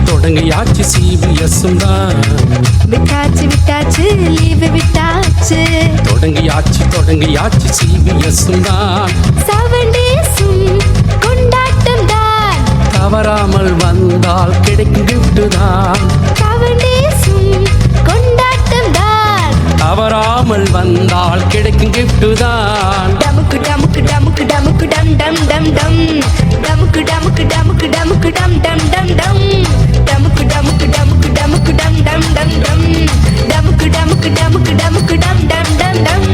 தொடங்கியாச்சு சிபிஎஸ்ஸும் தான் விட்டாச்சு லீவு விட்டாச்சு தொடங்கியாச்சு சிபிஎஸ்ஸும் தான் 7 டேஸும் கொண்டாட்டம் தான் தவறாமல் வந்தால் கிடைக்கும் கிஃப்ட் தான் 7 டேஸும் கொண்டாட்டம் தான் தவறாமல் வந்தால் கிடைக்கும் கிஃப்ட் தான் டமுக்கு டமுக்கு டமுக்கு டமுக்கு டம் டம் டம் டம் டமுக்கு டமுக்கு டமுக்கு டமுக்கு டம் டம் டம் டம் டமுக்கு டமுக்கு டமுக்கு டமுக்கு டம் டம் டம் டம் டமுக்கு டமுக்கு டமுக்கு டமுக்கு டம் டம் டம் டம்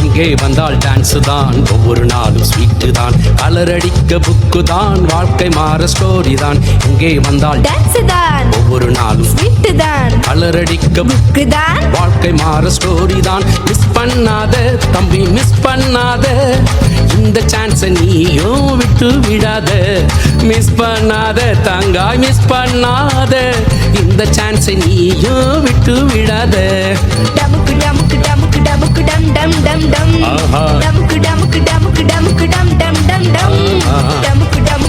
இங்கே வந்தால் டான்ஸு தான் ஒவ்வொரு நாளும் ஸ்வீட்டு தான் கலர் அடிக்க புக்கு தான் வாழ்க்கை மாற ஸ்டோரி தான் இங்கே வந்தால் டான்ஸ் தான் ஒவ்வொரு நாளும் ஸ்வீட் தான் கலர் அடிக்க புக்கு தான் வாழ்க்கை மாற ஸ்டோரி தான் மிஸ் பண்ணாத தம்பி மிஸ் பண்ணாத இந்த சான்ஸை நீயும் விட்டு விடாத மிஸ் பண்ணாத தங்காய் மிஸ் பண்ணாத இந்த சான்ஸை நீயும் விட்டு விடாத டமுக்கு டமுக்கு டமுக்கு டமுக்கு டம் டம் டம் டம் ஆஹா. டமுக்கு டமுக்கு டமுக்கு டமுக்கு டம் டம் டம் டம் ஆஹா. டமுக்கு டமுக்கு